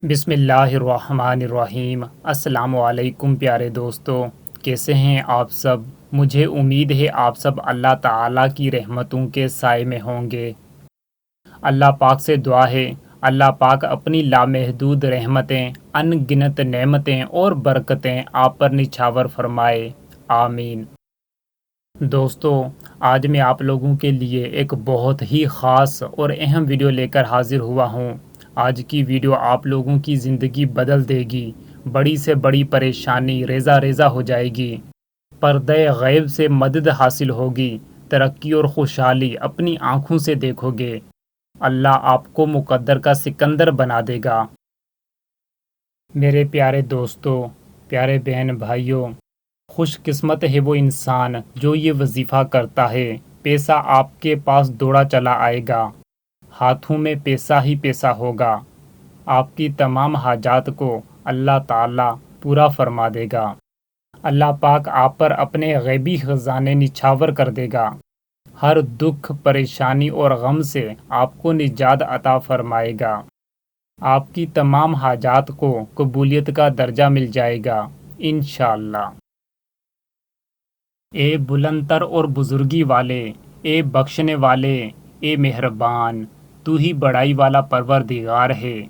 بسم اللہ الرحمن الرحیم۔ السلام علیکم پیارے دوستو، کیسے ہیں آپ سب؟ مجھے امید ہے آپ سب اللہ تعالیٰ کی رحمتوں کے سائے میں ہوں گے۔ اللہ پاک سے دعا ہے اللہ پاک اپنی لامحدود رحمتیں، ان گنت نعمتیں اور برکتیں آپ پر نچھاور فرمائے، آمین۔ دوستو، آج میں آپ لوگوں کے لیے ایک بہت ہی خاص اور اہم ویڈیو لے کر حاضر ہوا ہوں۔ آج کی ویڈیو آپ لوگوں کی زندگی بدل دے گی، بڑی سے بڑی پریشانی ریزہ ریزہ ہو جائے گی، پردہ غیب سے مدد حاصل ہوگی، ترقی اور خوشحالی اپنی آنکھوں سے دیکھو گے، اللہ آپ کو مقدر کا سکندر بنا دے گا۔ میرے پیارے دوستو، پیارے بہن بھائیوں، خوش قسمت ہے وہ انسان جو یہ وظیفہ کرتا ہے۔ پیسہ آپ کے پاس دوڑا چلا آئے گا، ہاتھوں میں پیسہ ہی پیسہ ہوگا، آپ کی تمام حاجات کو اللہ تعالیٰ پورا فرما دے گا۔ اللہ پاک آپ پر اپنے غیبی خزانے نچھاور کر دے گا، ہر دکھ، پریشانی اور غم سے آپ کو نجات عطا فرمائے گا، آپ کی تمام حاجات کو قبولیت کا درجہ مل جائے گا انشاءاللہ۔ اے بلند تر اور بزرگی والے، اے بخشنے والے، اے مہربان، تو ہی بڑائی والا پروردگار ہے،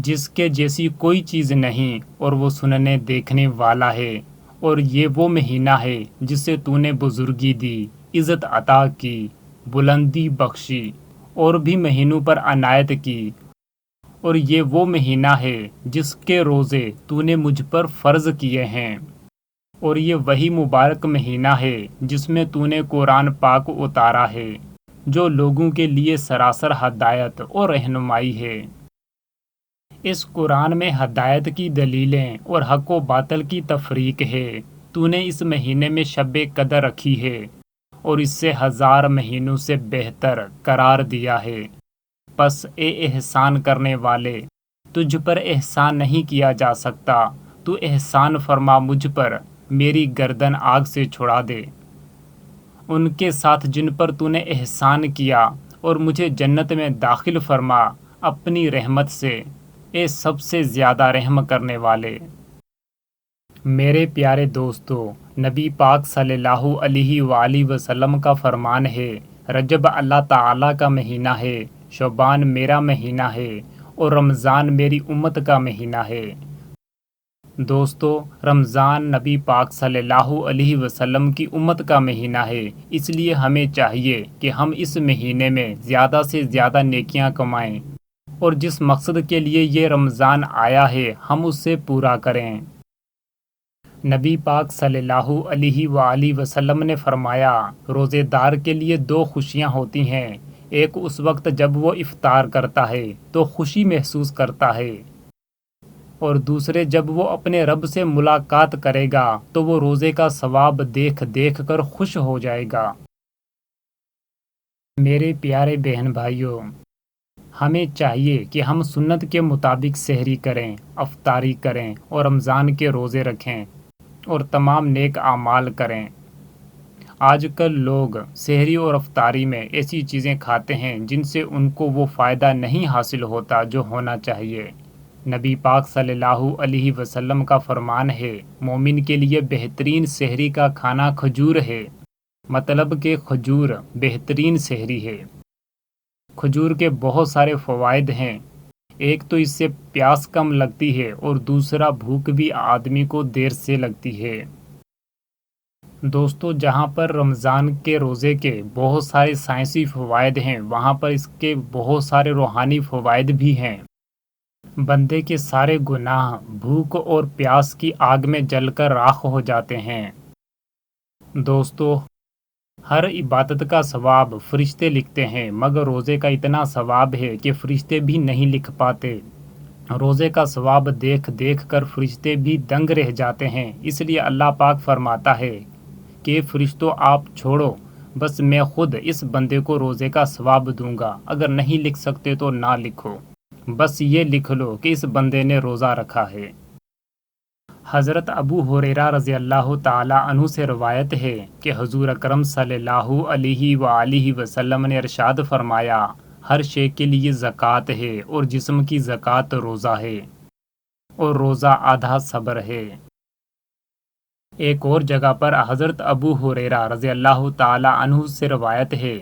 جس کے جیسی کوئی چیز نہیں اور وہ سننے دیکھنے والا ہے۔ اور یہ وہ مہینہ ہے جسے تو نے بزرگی دی، عزت عطا کی، بلندی بخشی، اور بھی مہینوں پر عنایت کی۔ اور یہ وہ مہینہ ہے جس کے روزے تو نے مجھ پر فرض کیے ہیں۔ اور یہ وہی مبارک مہینہ ہے جس میں تو نے قرآن پاک اتارا ہے، جو لوگوں کے لیے سراسر ہدایت اور رہنمائی ہے۔ اس قرآن میں ہدایت کی دلیلیں اور حق و باطل کی تفریق ہے۔ تو نے اس مہینے میں شب قدر رکھی ہے اور اس سے 1000 مہینوں سے بہتر قرار دیا ہے۔ پس اے احسان کرنے والے، تجھ پر احسان نہیں کیا جا سکتا، تو احسان فرما مجھ پر، میری گردن آگ سے چھڑا دے۔ ان کے ساتھ جن پر تو نے احسان کیا، اور مجھے جنت میں داخل فرما اپنی رحمت سے، اے سب سے زیادہ رحم کرنے والے۔ میرے پیارے دوستو، نبی پاک صلی اللہ علیہ وآلہ وسلم کا فرمان ہے، رجب اللہ تعالیٰ کا مہینہ ہے، شعبان میرا مہینہ ہے، اور رمضان میری امت کا مہینہ ہے۔ دوستو، رمضان نبی پاک صلی اللہ علیہ وسلم کی امت کا مہینہ ہے، اس لیے ہمیں چاہیے کہ ہم اس مہینے میں زیادہ سے زیادہ نیکیاں کمائیں، اور جس مقصد کے لیے یہ رمضان آیا ہے ہم اس سے پورا کریں۔ نبی پاک صلی اللہ علیہ وآلہ وسلم نے فرمایا، روزے دار کے لیے 2 خوشیاں ہوتی ہیں، ایک اس وقت جب وہ افطار کرتا ہے تو خوشی محسوس کرتا ہے، اور دوسرے جب وہ اپنے رب سے ملاقات کرے گا تو وہ روزے کا ثواب دیکھ دیکھ کر خوش ہو جائے گا۔ میرے پیارے بہن بھائیوں، ہمیں چاہیے کہ ہم سنت کے مطابق سحری کریں، افطاری کریں، اور رمضان کے روزے رکھیں، اور تمام نیک اعمال کریں۔ آج کل لوگ سحری اور افطاری میں ایسی چیزیں کھاتے ہیں جن سے ان کو وہ فائدہ نہیں حاصل ہوتا جو ہونا چاہیے۔ نبی پاک صلی اللہ علیہ وسلم کا فرمان ہے، مومن کے لیے بہترین سحری کا کھانا کھجور ہے، مطلب کہ کھجور بہترین سحری ہے۔ کھجور کے بہت سارے فوائد ہیں، ایک تو اس سے پیاس کم لگتی ہے، اور دوسرا بھوک بھی آدمی کو دیر سے لگتی ہے۔ دوستو، جہاں پر رمضان کے روزے کے بہت سارے سائنسی فوائد ہیں، وہاں پر اس کے بہت سارے روحانی فوائد بھی ہیں۔ بندے کے سارے گناہ بھوک اور پیاس کی آگ میں جل کر راکھ ہو جاتے ہیں۔ دوستو، ہر عبادت کا ثواب فرشتے لکھتے ہیں، مگر روزے کا اتنا ثواب ہے کہ فرشتے بھی نہیں لکھ پاتے۔ روزے کا ثواب دیکھ دیکھ کر فرشتے بھی دنگ رہ جاتے ہیں، اس لیے اللہ پاک فرماتا ہے کہ فرشتوں آپ چھوڑو، بس میں خود اس بندے کو روزے کا ثواب دوں گا، اگر نہیں لکھ سکتے تو نہ لکھو، بس یہ لکھ لو کہ اس بندے نے روزہ رکھا ہے۔ حضرت ابو ہریرہ رضی اللہ تعالی عنہ سے روایت ہے کہ حضور اکرم صلی اللہ علیہ وآلہ وسلم نے ارشاد فرمایا، ہر شے کے لیے زکوٰۃ ہے، اور جسم کی زکوٰۃ روزہ ہے، اور روزہ آدھا صبر ہے۔ ایک اور جگہ پر حضرت ابو ہریرہ رضی اللہ تعالی عنہ سے روایت ہے،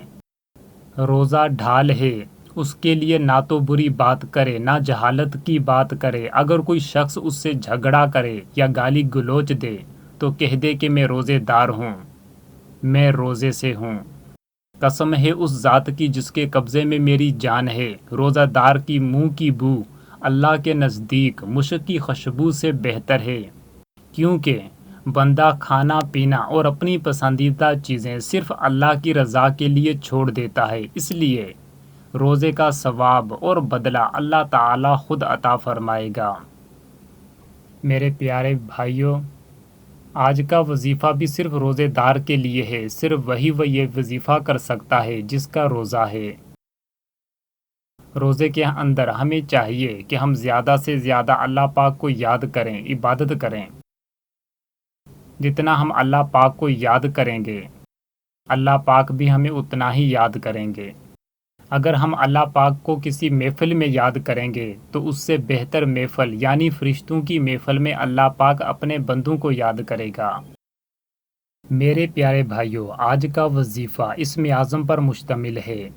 روزہ ڈھال ہے، اس کے لیے نہ تو بری بات کرے نہ جہالت کی بات کرے۔ اگر کوئی شخص اس سے جھگڑا کرے یا گالی گلوچ دے تو کہہ دے کہ میں روزے دار ہوں، میں روزے سے ہوں۔ قسم ہے اس ذات کی جس کے قبضے میں میری جان ہے، روزہ دار کی منہ کی بو اللہ کے نزدیک مشک کی خوشبو سے بہتر ہے، کیونکہ بندہ کھانا پینا اور اپنی پسندیدہ چیزیں صرف اللہ کی رضا کے لیے چھوڑ دیتا ہے، اس لیے روزے کا ثواب اور بدلہ اللہ تعالی خود عطا فرمائے گا۔ میرے پیارے بھائیوں، آج کا وظیفہ بھی صرف روزے دار کے لیے ہے، صرف وہی یہ وظیفہ کر سکتا ہے جس کا روزہ ہے۔ روزے کے اندر ہمیں چاہیے کہ ہم زیادہ سے زیادہ اللہ پاک کو یاد کریں، عبادت کریں۔ جتنا ہم اللہ پاک کو یاد کریں گے، اللہ پاک بھی ہمیں اتنا ہی یاد کریں گے۔ اگر ہم اللہ پاک کو کسی محفل میں یاد کریں گے تو اس سے بہتر محفل یعنی فرشتوں کی محفل میں اللہ پاک اپنے بندوں کو یاد کرے گا۔ میرے پیارے بھائیوں، آج کا وظیفہ اسم اعظم پر مشتمل ہے۔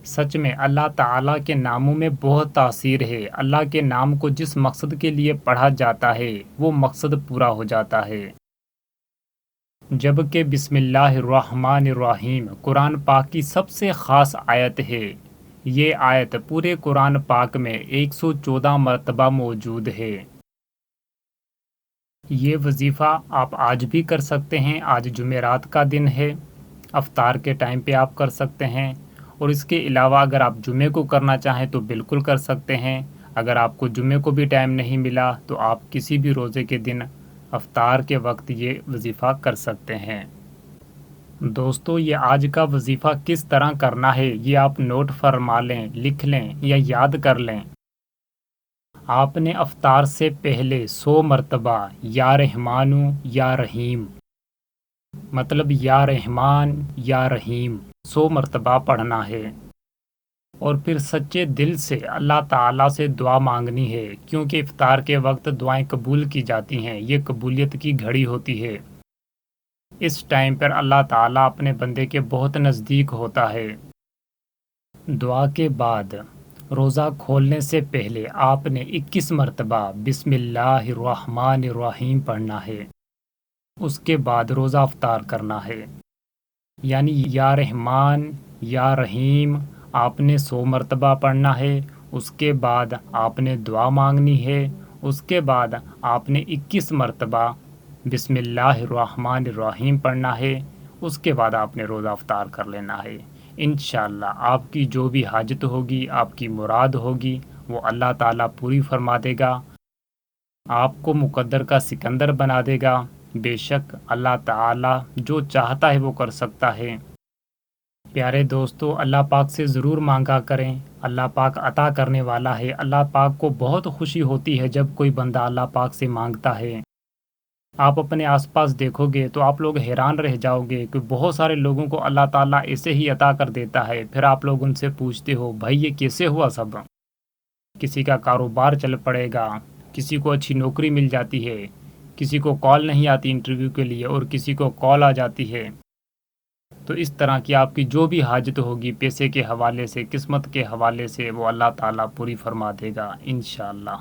سچ میں اللہ تعالیٰ کے ناموں میں بہت تاثیر ہے۔ اللہ کے نام کو جس مقصد کے لیے پڑھا جاتا ہے وہ مقصد پورا ہو جاتا ہے۔ جبکہ بسم اللہ الرحمن الرحیم قرآن پاک کی سب سے خاص آیت ہے، یہ آیت پورے قرآن پاک میں 114 مرتبہ موجود ہے۔ یہ وظیفہ آپ آج بھی کر سکتے ہیں، آج جمعرات کا دن ہے، افطار کے ٹائم پہ آپ کر سکتے ہیں، اور اس کے علاوہ اگر آپ جمعے کو کرنا چاہیں تو بالکل کر سکتے ہیں۔ اگر آپ کو جمعے کو بھی ٹائم نہیں ملا تو آپ کسی بھی روزے کے دن افطار کے وقت یہ وظیفہ کر سکتے ہیں۔ دوستو، یہ آج کا وظیفہ کس طرح کرنا ہے یہ آپ نوٹ فرما لیں، لکھ لیں یا یاد کر لیں۔ آپ نے افطار سے پہلے 100 مرتبہ یا رحمانو یا رحیم، مطلب یا رحمان یا رحیم 100 مرتبہ پڑھنا ہے، اور پھر سچے دل سے اللہ تعالیٰ سے دعا مانگنی ہے، کیونکہ افطار کے وقت دعائیں قبول کی جاتی ہیں، یہ قبولیت کی گھڑی ہوتی ہے۔ اس ٹائم پر اللہ تعالیٰ اپنے بندے کے بہت نزدیک ہوتا ہے۔ دعا کے بعد روزہ کھولنے سے پہلے آپ نے 21 مرتبہ بسم اللہ الرحمن الرحیم پڑھنا ہے، اس کے بعد روزہ افطار کرنا ہے، یعنی یا رحمان یا رحیم آپ نے 100 مرتبہ پڑھنا ہے، اس کے بعد آپ نے دعا مانگنی ہے، اس کے بعد آپ نے 21 مرتبہ بسم اللہ الرحمن الرحیم پڑھنا ہے، اس کے بعد آپ نے روزہ افطار کر لینا ہے۔ انشاءاللہ آپ کی جو بھی حاجت ہوگی، آپ کی مراد ہوگی، وہ اللہ تعالیٰ پوری فرما دے گا، آپ کو مقدر کا سکندر بنا دے گا۔ بے شک اللہ تعالیٰ جو چاہتا ہے وہ کر سکتا ہے۔ پیارے دوستو، اللہ پاک سے ضرور مانگا کریں، اللہ پاک عطا کرنے والا ہے۔ اللہ پاک کو بہت خوشی ہوتی ہے جب کوئی بندہ اللہ پاک سے مانگتا ہے۔ آپ اپنے آس پاس دیکھو گے تو آپ لوگ حیران رہ جاؤ گے کہ بہت سارے لوگوں کو اللہ تعالیٰ ایسے ہی عطا کر دیتا ہے۔ پھر آپ لوگ ان سے پوچھتے ہو بھائی یہ کیسے ہوا سب؟ کسی کا کاروبار چل پڑے گا، کسی کو اچھی نوکری مل جاتی ہے، کسی کو کال نہیں آتی انٹرویو کے لیے اور کسی کو کال آ جاتی ہے۔ تو اس طرح کی آپ کی جو بھی حاجت ہوگی پیسے کے حوالے سے، قسمت کے حوالے سے، وہ اللہ تعالیٰ پوری فرما دے گا انشاءاللہ۔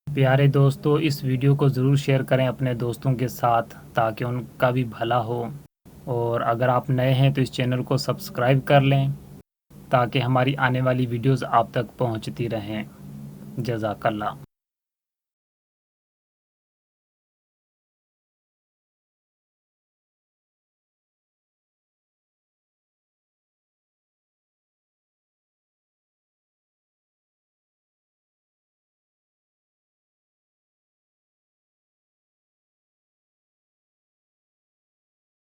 پیارے دوستو، اس ویڈیو کو ضرور شیئر کریں اپنے دوستوں کے ساتھ تاکہ ان کا بھی بھلا ہو، اور اگر آپ نئے ہیں تو اس چینل کو سبسکرائب کر لیں تاکہ ہماری آنے والی ویڈیوز آپ تک پہنچتی رہیں۔ جزاک اللہ۔